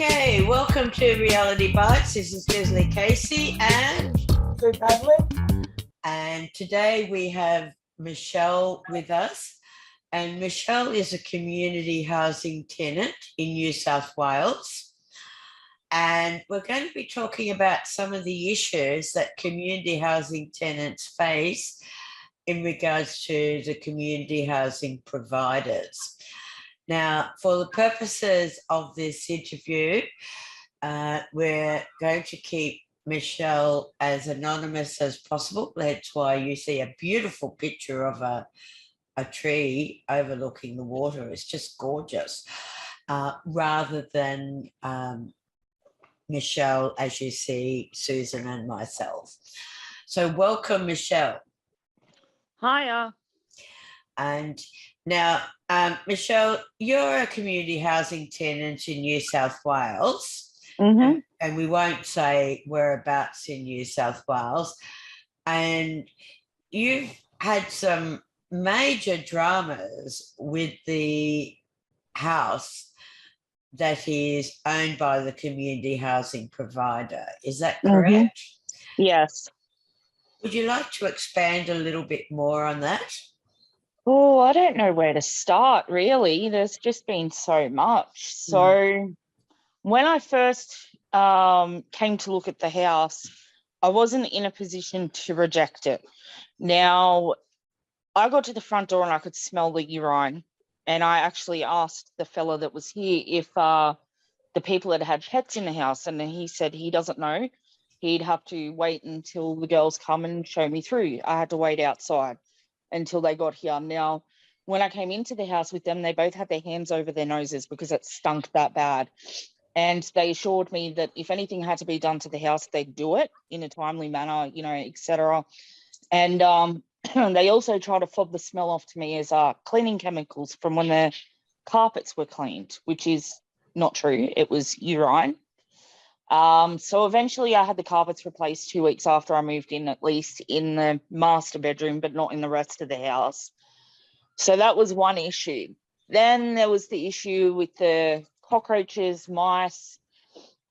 Okay, welcome to Reality Bytes. This is Desley Casey Pavlic. and today we have Michelle with us. And Michelle is a community housing tenant in New South Wales. And we're going to be talking about some of the issues that community housing tenants face in regards to the community housing providers. Now, for the purposes of this interview, we're going to keep Michelle as anonymous as possible. That's why you see a beautiful picture of a tree overlooking the water. It's just gorgeous. Rather than Michelle, as you see, Susan and myself. So welcome, Michelle. Hiya. And now, Michelle, you're a community housing tenant in New South Wales. Mm-hmm. And we won't say whereabouts in New South Wales. And you've had some major dramas with the house that is owned by the community housing provider. Is that correct? Mm-hmm. Yes. Would you like to expand a little bit more on that? Oh, I don't know where to start, really. There's just been so much. So when I first came to look at the house, I wasn't in a position to reject it. Now, I got to the front door and I could smell the urine. And I actually asked the fella that was here if the people had pets in the house. And he said he doesn't know. He'd have to wait until the girls come and show me through. I had to wait outside until they got here. Now, when I came into the house with them, they both had their hands over their noses because it stunk that bad. And they assured me that if anything had to be done to the house, they'd do it in a timely manner, etc. And they also tried to fob the smell off to me as cleaning chemicals from when the carpets were cleaned, which is not true. It was urine. So eventually I had the carpets replaced 2 weeks after I moved in, at least in the master bedroom, but not in the rest of the house. So that was one issue. Then there was the issue with the cockroaches, mice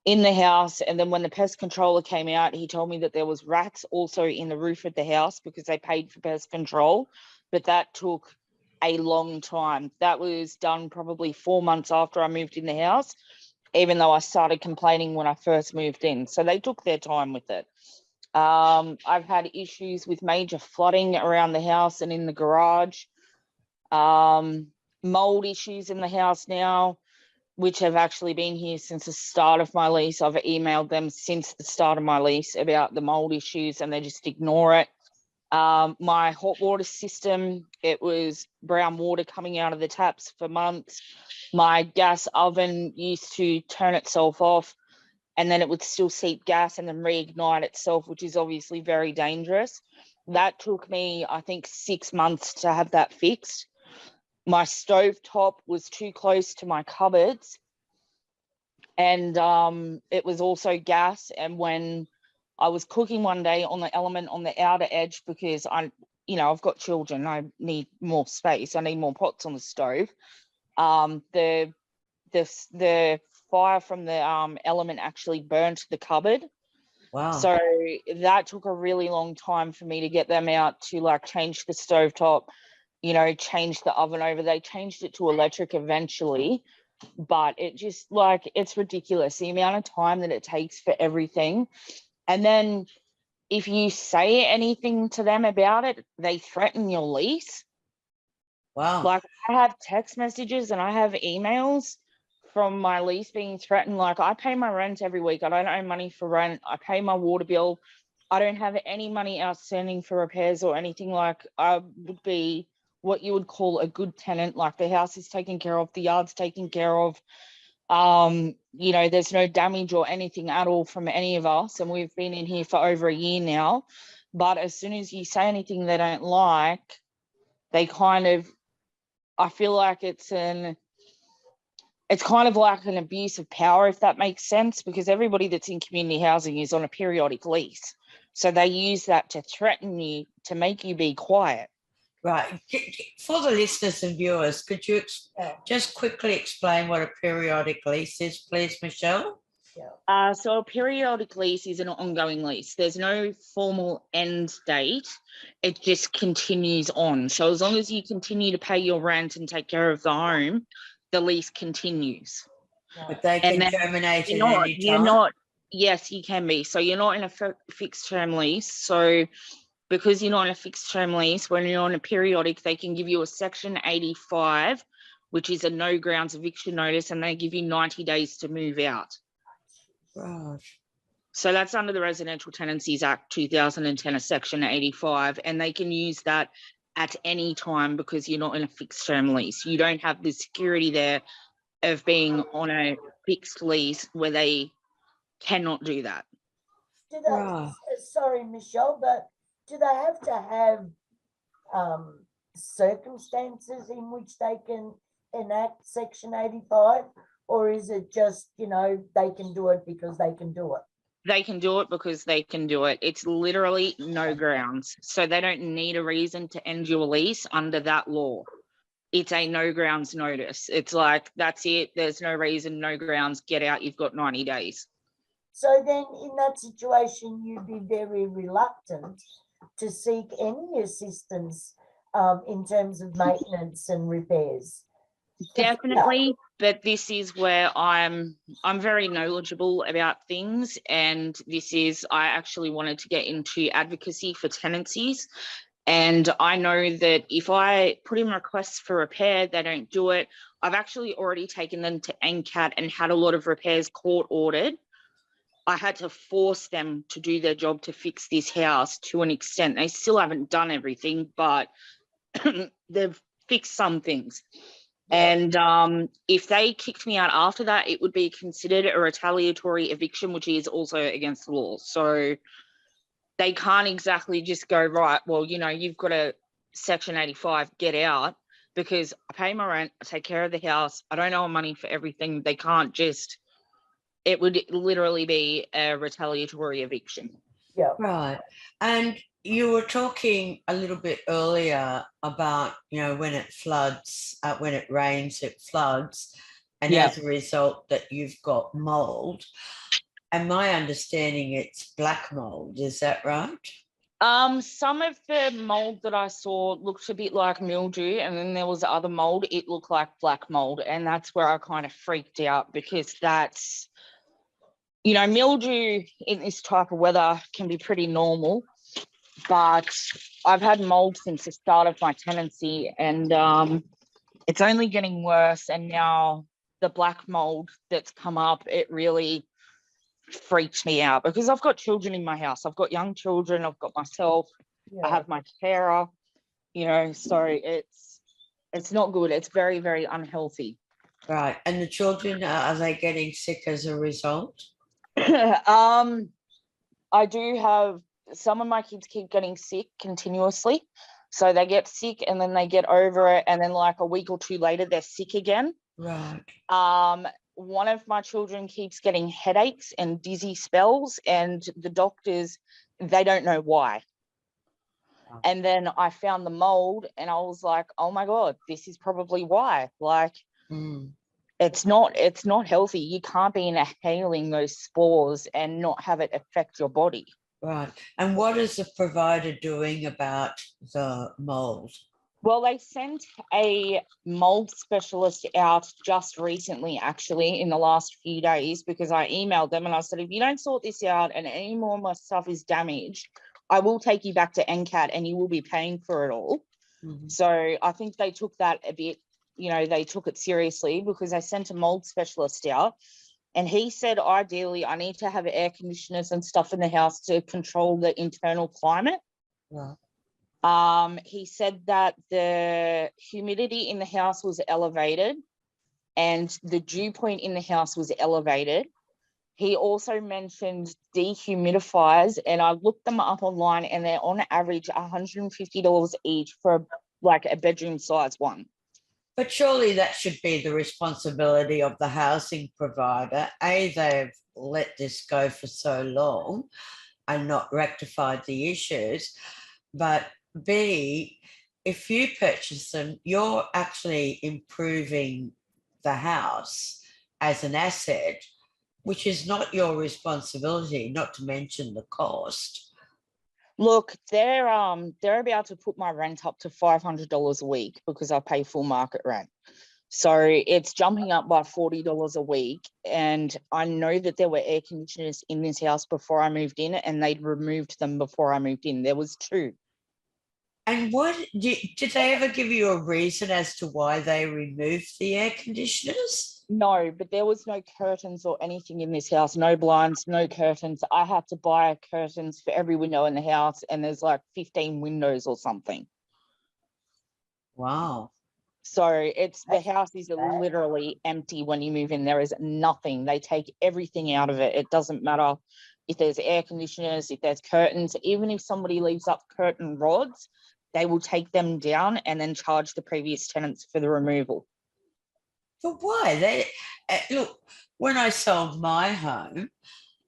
in the house. And then when the pest controller came out, he told me that there was rats also in the roof of the house because they paid for pest control. But that took a long time. That was done probably 4 months after I moved in the house, even though I started complaining when I first moved in. So they took their time with it. I've had issues with major flooding around the house and in the garage. Mold issues in the house now, which have actually been here since the start of my lease. I've emailed them since the start of my lease about the mold issues and they just ignore it. My hot water system, it was brown water coming out of the taps for months. My gas oven used to turn itself off and then it would still seep gas and then reignite itself, which is obviously very dangerous. That took me, I think, 6 months to have that fixed. My stovetop was too close to my cupboards and it was also gas. And when I was cooking one day on the element on the outer edge, because I've got children, I need more space, I need more pots on the stove. The fire from the element actually burnt the cupboard. Wow. So that took a really long time for me to get them out to change the stovetop, change the oven over. They changed it to electric eventually, but it just it's ridiculous the amount of time that it takes for everything. And then if you say anything to them about it, they threaten your lease. Wow. I have text messages and I have emails from my lease being threatened. I pay my rent every week. I don't owe money for rent. I pay my water bill. I don't have any money outstanding for repairs or anything. I would be what you would call a good tenant. The house is taken care of, the yard's taken care of. There's no damage or anything at all from any of us, and we've been in here for over a year now. But as soon as you say anything they don't like, they I feel like it's kind of like an abuse of power, if that makes sense, because everybody that's in community housing is on a periodic lease. So they use that to threaten you, to make you be quiet. Right. For the listeners and viewers, could you just quickly explain what a periodic lease is, please, Michelle? So a periodic lease is an ongoing lease. There's no formal end date. It just continues on. So as long as you continue to pay your rent and take care of the home, the lease continues. But they can terminate at any time? Yes, you can be. So you're not in a fixed term lease. So because you're not in a fixed term lease, when you're on a periodic, they can give you a Section 85, which is a no grounds eviction notice, and they give you 90 days to move out. Right. So that's under the Residential Tenancies Act 2010, a Section 85, and they can use that at any time because you're not in a fixed term lease. You don't have the security there of being on a fixed lease where they cannot do that. Do they, sorry, Michelle, but do they have to have circumstances in which they can enact Section 85? Or is it just, you know, they can do it because they can do it? They can do it because they can do it. It's literally no grounds. So they don't need a reason to end your lease under that law. It's a no grounds notice. It's like, that's it. There's no reason, no grounds. Get out. You've got 90 days. So then in that situation, you'd be very reluctant to seek any assistance in terms of maintenance and repairs. Definitely, but this is where I'm very knowledgeable about things, and I actually wanted to get into advocacy for tenancies, and I know that if I put in requests for repair, they don't do it. I've actually already taken them to NCAT and had a lot of repairs court ordered. I had to force them to do their job to fix this house to an extent. They still haven't done everything, but they've fixed some things. And if they kicked me out after that, it would be considered a retaliatory eviction, which is also against the law. So they can't exactly just go, right, well, you know, you've got a Section 85, get out, because I pay my rent, I take care of the house, I don't owe money for everything. They can't just, it would literally be a retaliatory eviction. Yeah. Right. And you were talking a little bit earlier about, you know, when it floods, when it rains, it floods. And as a result that you've got mold. And my understanding it's black mold, is that right? Some of the mold that I saw looked a bit like mildew, and then there was other mold, it looked like black mold. And that's where I kind of freaked out, because that's, you know, mildew in this type of weather can be pretty normal, but I've had mold since the start of my tenancy, and it's only getting worse. And now the black mold that's come up, it really freaks me out, because I've got children in my house. I've got young children, I've got myself, I have my carer, you know, so it's not good. It's very, very unhealthy. Right. And the children, are they getting sick as a result? I do have, some of my kids keep getting sick continuously. So they get sick and then they get over it, and then like a week or two later, they're sick again. Right. One of my children keeps getting headaches and dizzy spells, and the doctors, they don't know why. Oh. And then I found the mold and I was like, oh my God, this is probably why. Like, it's not healthy. You can't be inhaling those spores and not have it affect your body. Right. And what is the provider doing about the mold? Well, they sent a mold specialist out just recently, actually, in the last few days, because I emailed them and I said, if you don't sort this out and any more of my stuff is damaged, I will take you back to NCAT and you will be paying for it all. So I think they took that a bit, you know, they took it seriously, because they sent a mold specialist out, and he said, ideally, I need to have air conditioners and stuff in the house to control the internal climate. Yeah. He said that the humidity in the house was elevated and the dew point in the house was elevated. He also mentioned dehumidifiers, and I looked them up online, and they're on average $150 each for like a bedroom size one. But surely that should be the responsibility of the housing provider. A, they've let this go for so long and not rectified the issues. But B, if you purchase them, you're actually improving the house as an asset, which is not your responsibility, not to mention the cost. Look, they're about to put my rent up to $500 a week because I pay full market rent. So it's jumping up by $40 a week. And I know that there were air conditioners in this house before I moved in, and they'd removed them before I moved in. There was 2. And what did they ever give you a reason as to why they removed the air conditioners? No, but there was no curtains or anything in this house, no blinds, no curtains. I had to buy curtains for every window in the house, and there's like 15 windows or something. Wow. So it's the That's house is bad. literally empty when you move in. There is nothing. They take everything out of it. It doesn't matter if there's air conditioners, if there's curtains, even if somebody leaves up curtain rods, they will take them down and then charge the previous tenants for the removal. But why? Look, when I sold my home,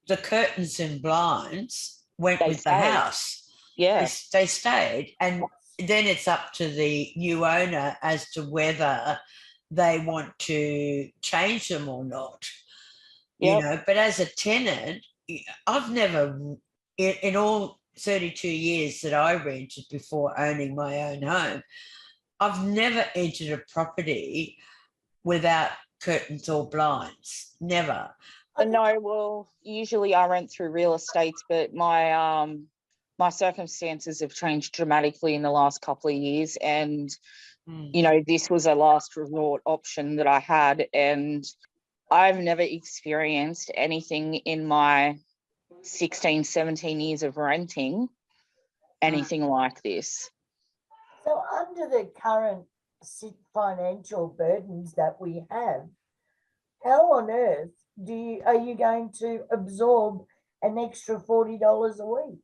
the curtains and blinds went They with the stayed. house. Yeah. They stayed, and then it's up to the new owner as to whether they want to change them or not. You Yep. know, but as a tenant, I've never, in all 32 years that I rented before owning my own home, I've never entered a property without curtains or blinds. Never. No, well, usually I rent through real estates, but my circumstances have changed dramatically in the last couple of years, and you know, this was a last resort option that I had, and I've never experienced anything in my 16, 17 years of renting, anything like this. So under the current financial burdens that we have, how on earth are you going to absorb an extra $40 a week?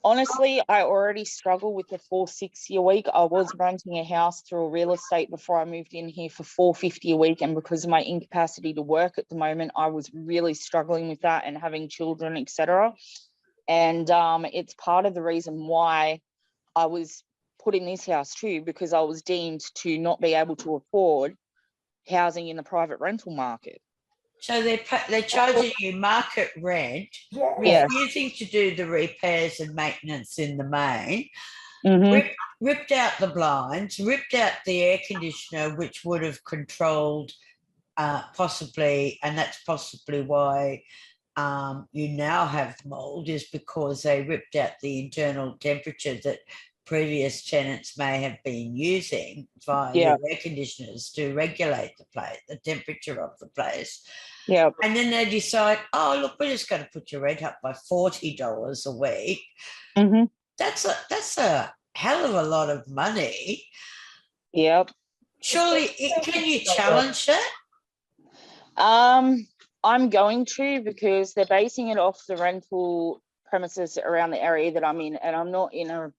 Honestly, I already struggle with the $460 a week. I was renting a house through a real estate before I moved in here for $450 a week, and because of my incapacity to work at the moment, I was really struggling with that and having children, etc. And it's part of the reason why I was put in this house too, because I was deemed to not be able to afford housing in the private rental market. So they're charging you market rent, Yeah. refusing to do the repairs and maintenance in the main, Mm-hmm. ripped out the blinds, ripped out the air conditioner, which would have controlled possibly, and that's possibly why you now have mold, is because they ripped out the internal temperature that previous tenants may have been using via the air conditioners to regulate the temperature of the place. Yeah. And then they decide, oh, look, we're just going to put your rent up by $40 a week. Mm-hmm. That's a hell of a lot of money. Yep. Surely, can you challenge that? I'm going to, because they're basing it off the rental premises around the area that I'm in, and I'm not in a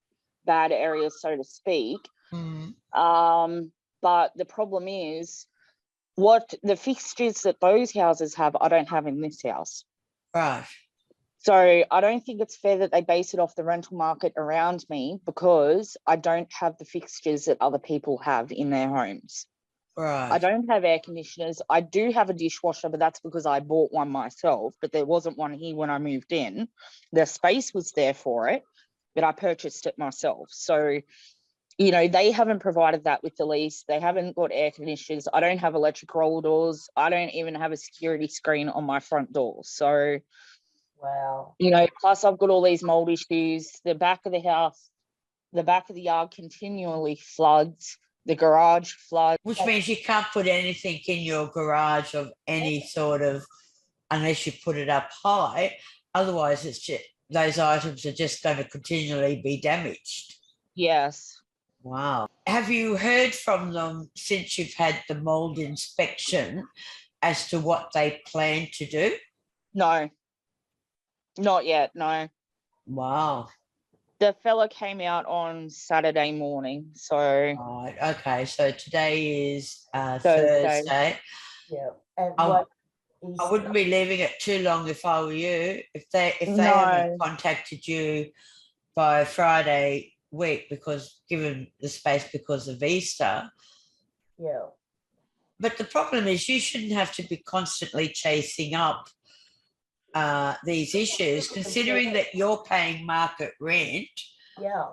bad area, so to speak. But the problem is, what the fixtures that those houses have, I don't have in this house. Right. So I don't think it's fair that they base it off the rental market around me, because I don't have the fixtures that other people have in their homes. Right. I don't have air conditioners. I do have a dishwasher, but that's because I bought one myself, but there wasn't one here when I moved in. The space was there for it, but I purchased it myself. So, you know, they haven't provided that with the lease. They haven't got air conditioners. I don't have electric roller doors. I don't even have a security screen on my front door. So, wow. You know, plus I've got all these mold issues. The back of the house, the back of the yard continually floods. The garage floods. Which means you can't put anything in your garage of any sort of, unless you put it up high. Otherwise, it's just, those items are just going to continually be damaged. Yes. Wow. Have you heard from them since you've had the mold inspection as to what they plan to do? No. Not yet, no. Wow. The fella came out on Saturday morning, so. Right, okay, so today is Thursday. Yeah, and I wouldn't be leaving it too long if I were you. If they No. haven't contacted you by Friday, week because given the space because of Easter. Yeah. But the problem is you shouldn't have to be constantly chasing up these issues, considering that you're paying market rent. Yeah.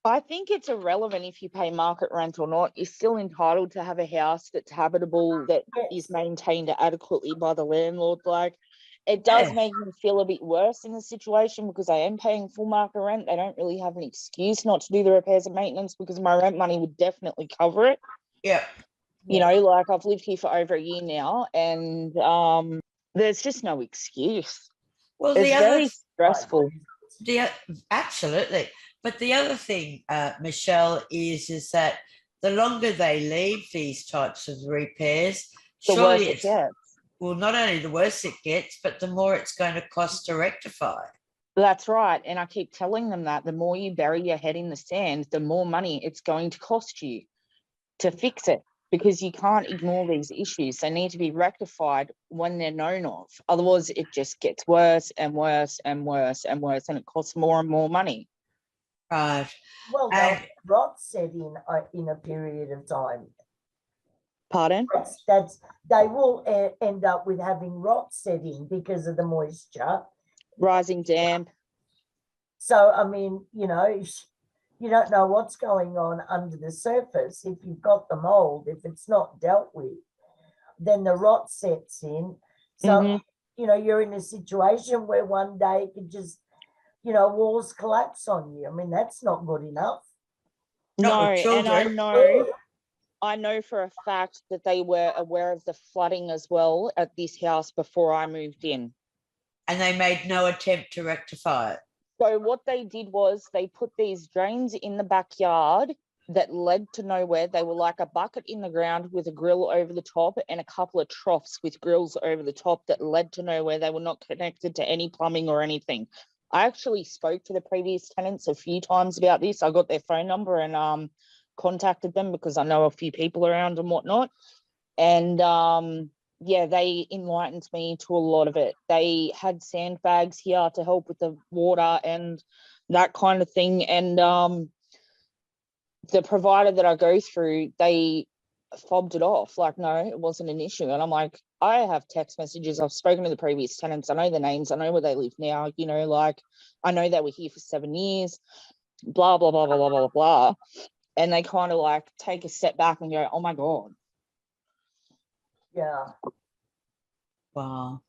I think it's irrelevant if you pay market rent or not. You're still entitled to have a house that's habitable, that is Yes. maintained adequately by the landlord. Like, it does Yeah. make me feel a bit worse in the situation because I am paying full market rent. They don't really have an excuse not to do the repairs and maintenance because my rent money would definitely cover it. Yeah. You know, like I've lived here for over a year now, and there's just no excuse. Well, It's very stressful. Absolutely. But the other thing, Michelle, is that the longer they leave these types of repairs, The surely worse it gets. well, not only the worse it gets, but the more it's going to cost to rectify. That's right. And I keep telling them that the more you bury your head in the sand, the more money it's going to cost you to fix it, because you can't ignore these issues. They need to be rectified when they're known of. Otherwise, it just gets worse and worse and worse and worse, and it costs more and more money. Right. Well, And rot set in a period of time. Pardon? That's they will end up with having rot set in because of the moisture. Rising damp. So, I mean, you know, you don't know what's going on under the surface. If you've got the mold, if it's not dealt with, then the rot sets in. So, you know, you're in a situation where one day it could just, you know, walls collapse on you. I mean, that's not good enough. No, and I know for a fact that they were aware of the flooding as well at this house before I moved in. And they made no attempt to rectify it. So what they did was they put these drains in the backyard that led to nowhere. They were like a bucket in the ground with a grill over the top and a couple of troughs with grills over the top that led to nowhere. They were not connected to any plumbing or anything. I actually spoke to the previous tenants a few times about this. I got their phone number and contacted them because I know a few people around and whatnot. And yeah, they enlightened me to a lot of it. They had sandbags here to help with the water and that kind of thing. And the provider that I go through, they fobbed it off. Like, no, it wasn't an issue. And I'm like, I have text messages. I've spoken to the previous tenants. I know their names. I know where they live now. You know, like, I know they were here for 7 years, blah, blah, blah, blah, blah, blah, blah. And they kind of like take a step back and go, oh my God. Yeah. Wow.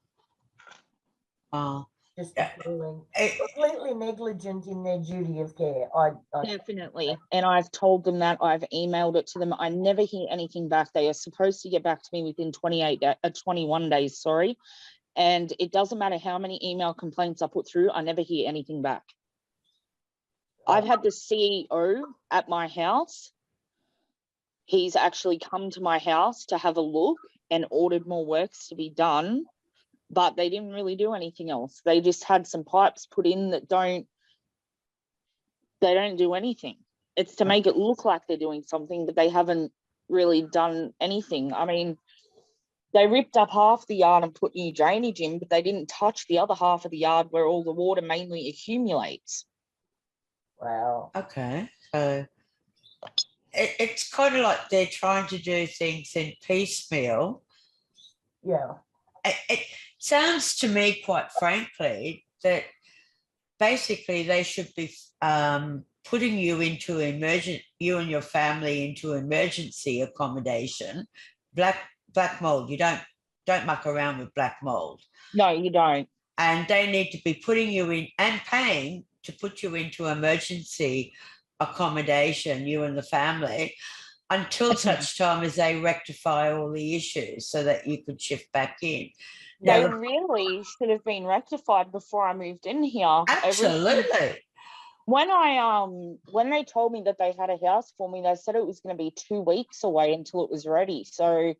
Wow. Just feeling completely negligent in their duty of care. Definitely. And I've told them that. I've emailed it to them. I never hear anything back. They are supposed to get back to me within 21 days, sorry. And it doesn't matter how many email complaints I put through, I never hear anything back. I've had the CEO at my house. He's actually come to my house to have a look and ordered more works to be done, but they didn't really do anything else. They just had some pipes put in that don't do anything. It's to make it look like they're doing something, but they haven't really done anything. I mean, they ripped up half the yard and put new drainage in, but they didn't touch the other half of the yard where all the water mainly accumulates. Wow. Okay. So it's kind of like they're trying to do things in piecemeal. Yeah. It sounds to me, quite frankly, that basically they should be putting you into you and your family into emergency accommodation. Black mold. You don't muck around with black mold. No, you don't. And they need to be putting you in and paying to put you into emergency accommodation, you and the family, until such time as they rectify all the issues so that you could shift back in. Now, they really should have been rectified before I moved in here. Absolutely. When they told me that they had a house for me, they said it was going to be 2 weeks away until it was ready. So,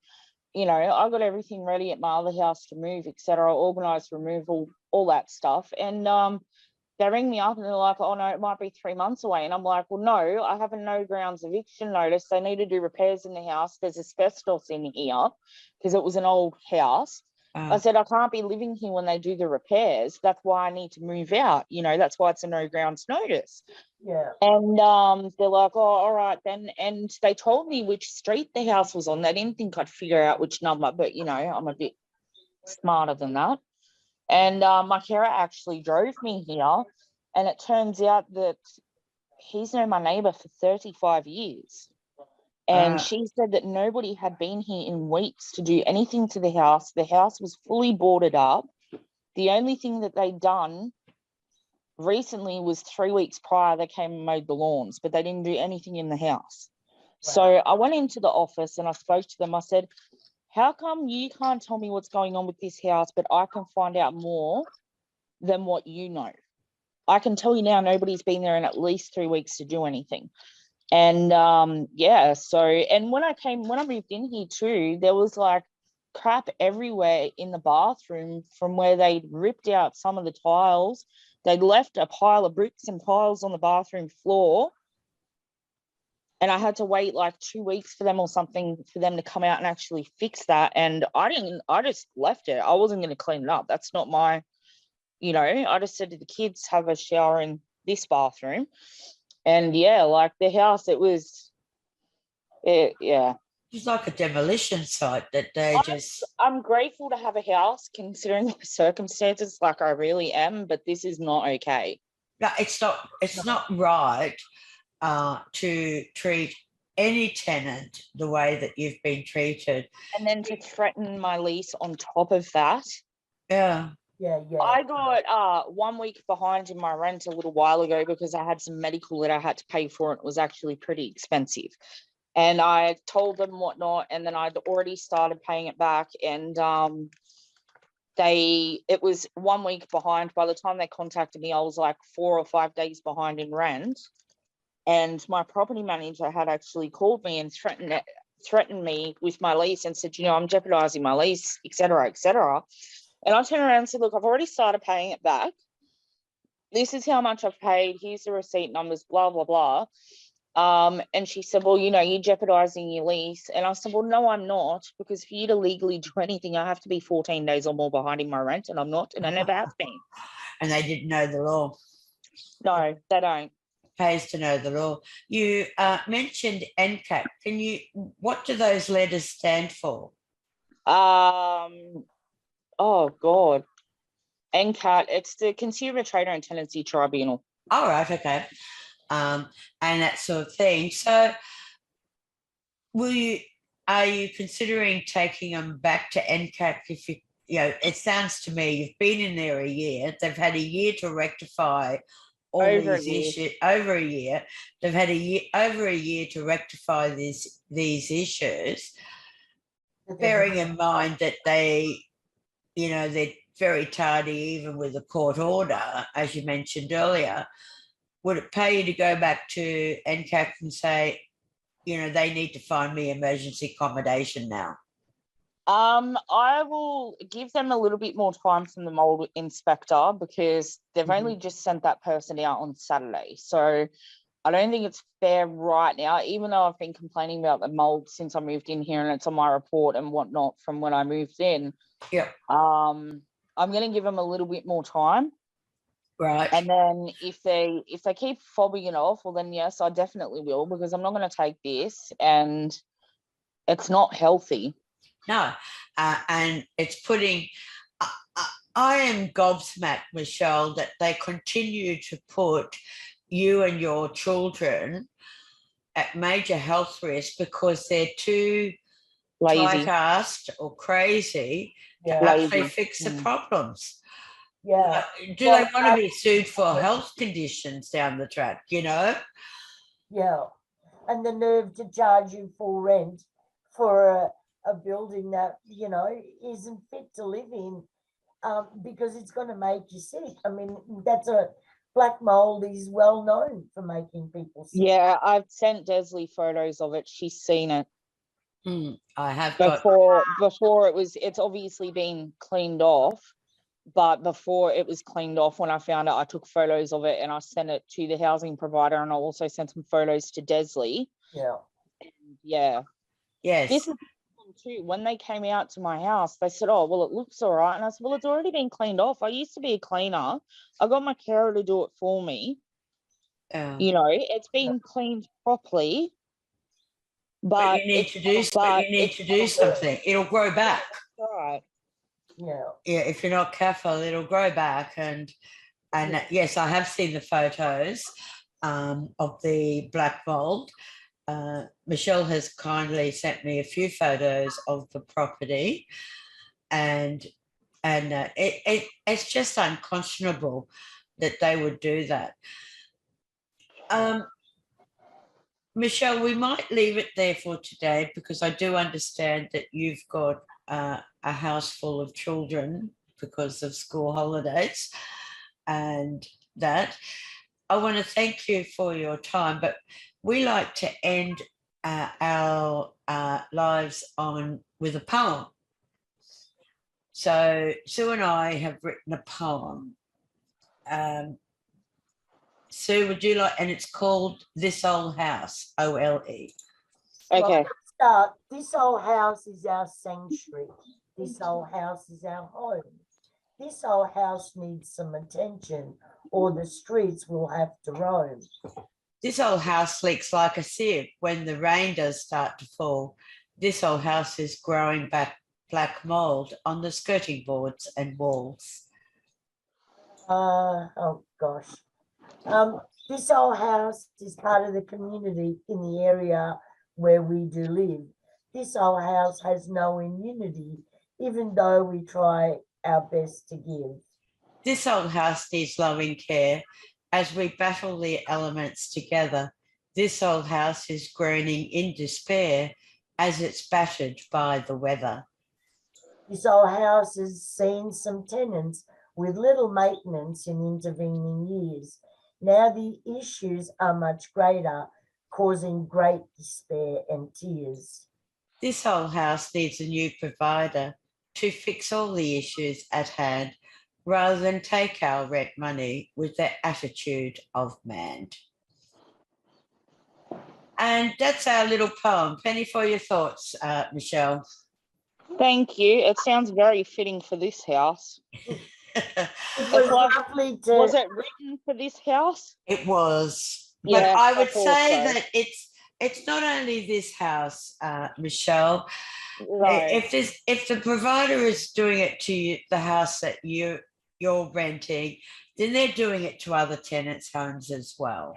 you know, I got everything ready at my other house to move, etc., organised removal, all that stuff. And they ring me up and they're like, oh no, it might be 3 months away. And I'm like, well, no, I have a no grounds eviction notice. They need to do repairs in the house. There's asbestos in here because it was an old house. I said, I can't be living here when they do the repairs. That's why I need to move out. You know, that's why it's a no grounds notice. Yeah. And they're like, oh, all right then. And they told me which street the house was on. They didn't think I'd figure out which number, but, you know, I'm a bit smarter than that. And my carer actually drove me here. And it turns out that he's known my neighbour for 35 years. And she said that nobody had been here in weeks to do anything to the house. The house was fully boarded up. The only thing that they'd done recently was 3 weeks prior, they came and mowed the lawns, but they didn't do anything in the house. Wow. So I went into the office and I spoke to them. I said, how come you can't tell me what's going on with this house, but I can find out more than what you know? I can tell you now, nobody's been there in at least 3 weeks to do anything. And yeah, so, and when I moved in here too, there was like crap everywhere in the bathroom from where they'd ripped out some of the tiles. They'd left a pile of bricks and tiles on the bathroom floor. And I had to wait like 2 weeks for them or something for them to come out and actually fix that. And I just left it. I wasn't going to clean it up. That's not my, you know, I just said to the kids, have a shower in this bathroom. And yeah, like the house, yeah. It's like a demolition site that they I'm grateful to have a house considering the circumstances, like I really am, but this is not okay. No, it's not right to treat any tenant the way that you've been treated. And then to threaten my lease on top of that. Yeah. Yeah. I got 1 week behind in my rent a little while ago because I had some medical that I had to pay for. And it was actually pretty expensive. And I told them whatnot, and then I'd already started paying it back. And it was 1 week behind. By the time they contacted me, I was like 4 or 5 days behind in rent. And my property manager had actually called me and threatened me with my lease and said, you know, I'm jeopardizing my lease, et cetera, et cetera. And I turned around and said, look, I've already started paying it back. This is how much I've paid. Here's the receipt numbers, blah, blah, blah. And she said, well, you know, you're jeopardizing your lease. And I said, well, no, I'm not, because for you to legally do anything, I have to be 14 days or more behind in my rent, and I'm not, and I never have been. And they didn't know the law. No, they don't. Pays to know the law. You mentioned NCAP. What do those letters stand for? Oh, God. NCAT, it's the Consumer Trader and Tenancy Tribunal. All right, okay. And that sort of thing. So are you considering taking them back to NCAP if you know, it sounds to me you've been in there a year. They've had a year to rectify all these issues. Over a year. They've had over a year to rectify these issues. Bearing in mind that they're very tardy, even with a court order, as you mentioned earlier. Would it pay you to go back to NCAP and say, you know, they need to find me emergency accommodation now? I will give them a little bit more time from the mold inspector, because they've only just sent that person out on Saturday. So I don't think it's fair right now, even though I've been complaining about the mold since I moved in here and it's on my report and whatnot from when I moved in. Yeah. I'm going to give them a little bit more time. Right. And then if they keep fobbing it off, well then yes, I definitely will, because I'm not going to take this, and it's not healthy. No, and it's putting. I am gobsmacked, Michelle, that they continue to put you and your children at major health risk because they're too tight-assed or crazy to actually fix the problems. Yeah. Do they want to be sued for health conditions down the track, you know? Yeah. And the nerve to charge you full rent for a building that, you know, isn't fit to live in, because it's going to make you sick. I mean, black mold is well known for making people sick. Yeah, I've sent Desley photos of it. She's seen it. I have before it's obviously been cleaned off, but before it was cleaned off, when I found it, I took photos of it and I sent it to the housing provider, and I also sent some photos to Desley. Yeah. Yeah. Yes. This is too. When they came out to my house, they said, "Oh, well, it looks all right." And I said, "Well, it's already been cleaned off. I used to be a cleaner. I got my carer to do it for me. You know, it's been cleaned properly." But you need to do something. It'll grow back. Right. Yeah. Yeah, if you're not careful, it'll grow back. And yes, I have seen the photos of the black mold. Michelle has kindly sent me a few photos of the property, and it's just unconscionable that they would do that. Michelle, we might leave it there for today because I do understand that you've got a house full of children because of school holidays and that. I want to thank you for your time, but we like to end our lives with a poem. So Sue and I have written a poem. Sue, would you like, and it's called This Old House, OLE. Okay. Well, let's start. This old house is our sanctuary. This old house is our home. This old house needs some attention, or the streets will have to roam. This old house leaks like a sieve when the rain does start to fall. This old house is growing back black mold on the skirting boards and walls. Oh gosh. This old house is part of the community in the area where we do live. This old house has no immunity, even though we try our best to give. This old house needs loving care as we battle the elements together. This old house is groaning in despair as it's battered by the weather. This old house has seen some tenants with little maintenance in intervening years. Now the issues are much greater, causing great despair and tears. This old house needs a new provider to fix all the issues at hand, rather than take our rent money with their attitude of man. And that's our little poem. Penny, for your thoughts, Michelle. Thank you. It sounds very fitting for this house. Was it written for this house? It was. Yeah, but I would say so. that it's not only this house, Michelle. Right. If the provider is doing it to you, the house that you're renting, then they're doing it to other tenants' homes as well.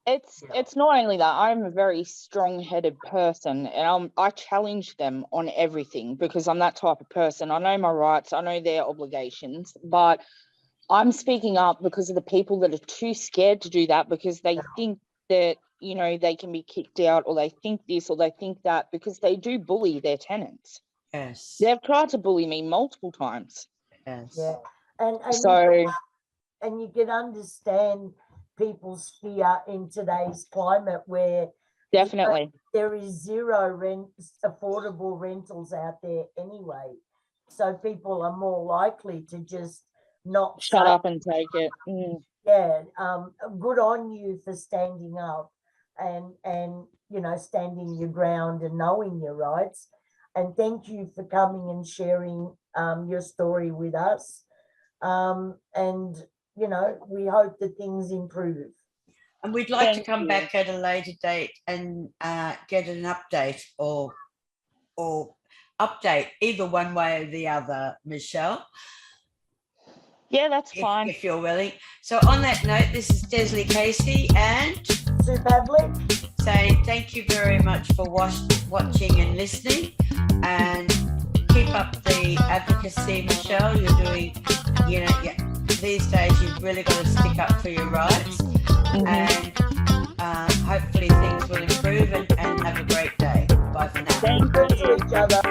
It's not only that. I'm a very strong-headed person, and I challenge them on everything because I'm that type of person. I know my rights, I know their obligations, but I'm speaking up because of the people that are too scared to do that because they think that, you know, they can be kicked out, or they think this or they think that, because they do bully their tenants. Yes. They've tried to bully me multiple times. Yes. Yeah. And you can understand people's fear in today's climate where definitely there is zero affordable rentals out there anyway. So people are more likely to just not shut up and take it. Yeah. Good on you for standing up and you know, standing your ground and knowing your rights. And thank you for coming and sharing your story with us. And you know, we hope that things improve. And we'd like to come back at a later date and get an update or update either one way or the other, Michelle. Yeah, that's fine. If you're willing. So on that note, this is Desley Casey and Sue Pavlic saying thank you very much for watching and listening, and keep up the advocacy, Michelle. You're doing, you know, these days you've really got to stick up for your rights, and hopefully things will improve, and have a great day. Bye for now. Thank you to each other.